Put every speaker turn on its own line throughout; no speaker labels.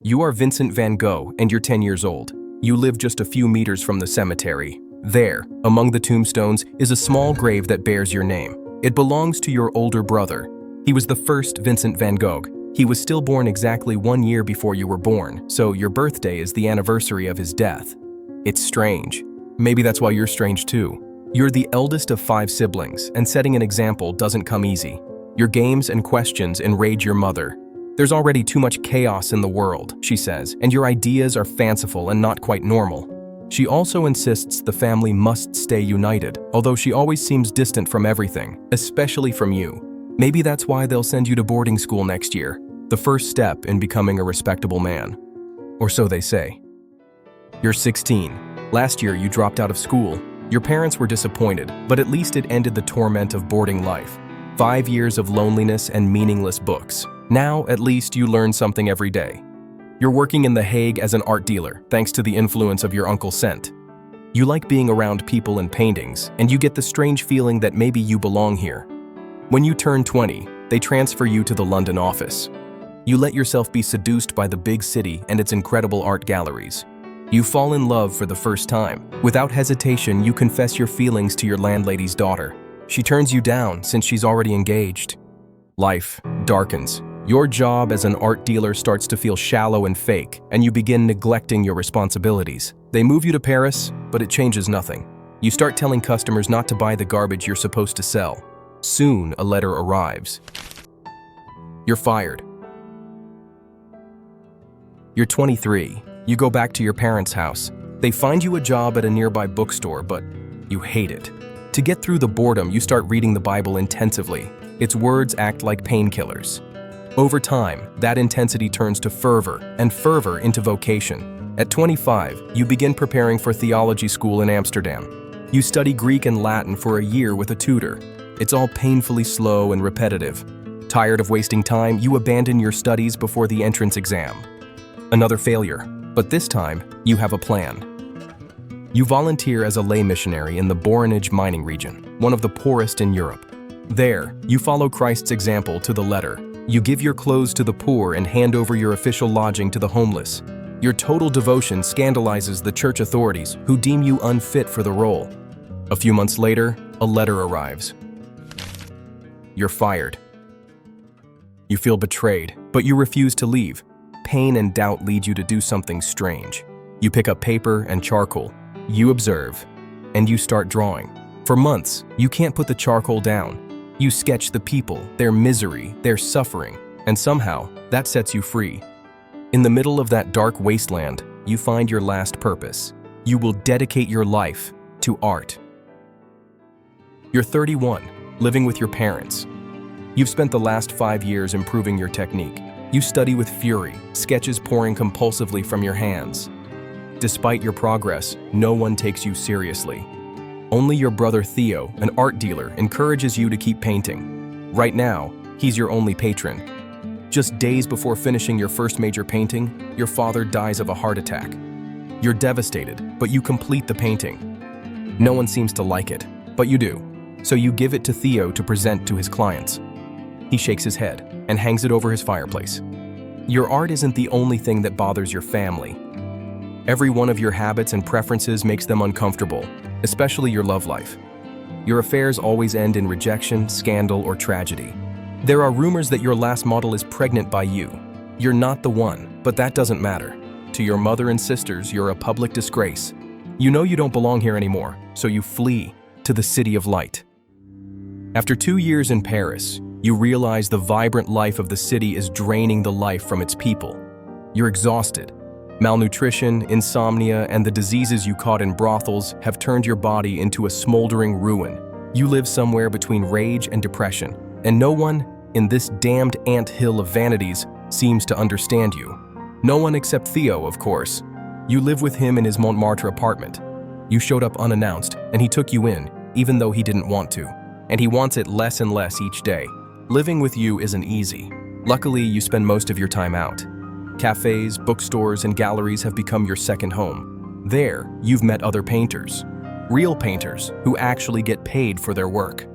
You are Vincent van Gogh and you're 10 years old. You live just a few meters from the cemetery. There, among the tombstones, is a small grave that bears your name. It belongs to your older brother. He was the first Vincent van Gogh. He was still born exactly 1 year before you were born, so your birthday is the anniversary of his death. It's strange. Maybe that's why you're strange too. You're the eldest of 5 siblings, and setting an example doesn't come easy. Your games and questions enrage your mother. There's already too much chaos in the world, she says, and your ideas are fanciful and not quite normal. She also insists the family must stay united, although she always seems distant from everything, especially from you. Maybe that's why they'll send you to boarding school next year, the first step in becoming a respectable man. Or so they say. You're 16. Last year you dropped out of school. Your parents were disappointed, but at least it ended the torment of boarding life. 5 years of loneliness and meaningless books. Now, at least, you learn something every day. You're working in The Hague as an art dealer, thanks to the influence of your Uncle Cent. You like being around people and paintings, and you get the strange feeling that maybe you belong here. When you turn 20, they transfer you to the London office. You let yourself be seduced by the big city and its incredible art galleries. You fall in love for the first time. Without hesitation, you confess your feelings to your landlady's daughter. She turns you down since she's already engaged. Life darkens. Your job as an art dealer starts to feel shallow and fake, and you begin neglecting your responsibilities. They move you to Paris, but it changes nothing. You start telling customers not to buy the garbage you're supposed to sell. Soon, a letter arrives. You're fired. You're 23. You go back to your parents' house. They find you a job at a nearby bookstore, but you hate it. To get through the boredom, you start reading the Bible intensively. Its words act like painkillers. Over time, that intensity turns to fervor, and fervor into vocation. At 25, you begin preparing for theology school in Amsterdam. You study Greek and Latin for a year with a tutor. It's all painfully slow and repetitive. Tired of wasting time, you abandon your studies before the entrance exam. Another failure, but this time, you have a plan. You volunteer as a lay missionary in the Borinage mining region, one of the poorest in Europe. There, you follow Christ's example to the letter. You give your clothes to the poor and hand over your official lodging to the homeless. Your total devotion scandalizes the church authorities, who deem you unfit for the role. A few months later, a letter arrives. You're fired. You feel betrayed, but you refuse to leave. Pain and doubt lead you to do something strange. You pick up paper and charcoal. You observe, and you start drawing. For months, you can't put the charcoal down. You sketch the people, their misery, their suffering, and somehow, that sets you free. In the middle of that dark wasteland, you find your last purpose. You will dedicate your life to art. You're 31, living with your parents. You've spent the last 5 years improving your technique. You study with fury, sketches pouring compulsively from your hands. Despite your progress, no one takes you seriously. Only your brother Theo, an art dealer, encourages you to keep painting. Right now, he's your only patron. Just days before finishing your first major painting, your father dies of a heart attack. You're devastated, but you complete the painting. No one seems to like it, but you do. So you give it to Theo to present to his clients. He shakes his head and hangs it over his fireplace. Your art isn't the only thing that bothers your family. Every one of your habits and preferences makes them uncomfortable, especially your love life. Your affairs always end in rejection, scandal, or tragedy. There are rumors that your last model is pregnant by you. You're not the one, but that doesn't matter. To your mother and sisters, you're a public disgrace. You know you don't belong here anymore, so you flee to the City of Light. After 2 years in Paris, you realize the vibrant life of the city is draining the life from its people. You're exhausted. Malnutrition, insomnia, and the diseases you caught in brothels have turned your body into a smoldering ruin. You live somewhere between rage and depression, and no one, in this damned ant-hill of vanities, seems to understand you. No one except Theo, of course. You live with him in his Montmartre apartment. You showed up unannounced, and he took you in, even though he didn't want to. And he wants it less and less each day. Living with you isn't easy. Luckily, you spend most of your time out. Cafes, bookstores, and galleries have become your second home. There, you've met other painters. Real painters who actually get paid for their work.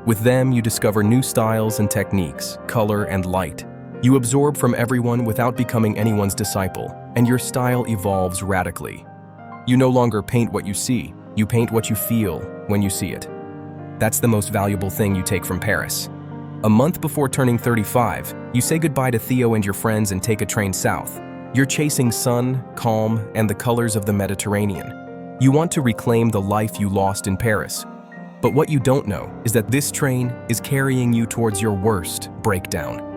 With them, you discover new styles and techniques, color and light. You absorb from everyone without becoming anyone's disciple, and your style evolves radically. You no longer paint what you see, you paint what you feel when you see it. That's the most valuable thing you take from Paris. A month before turning 35, you say goodbye to Theo and your friends and take a train south. You're chasing sun, calm, and the colors of the Mediterranean. You want to reclaim the life you lost in Paris. But what you don't know is that this train is carrying you towards your worst breakdown.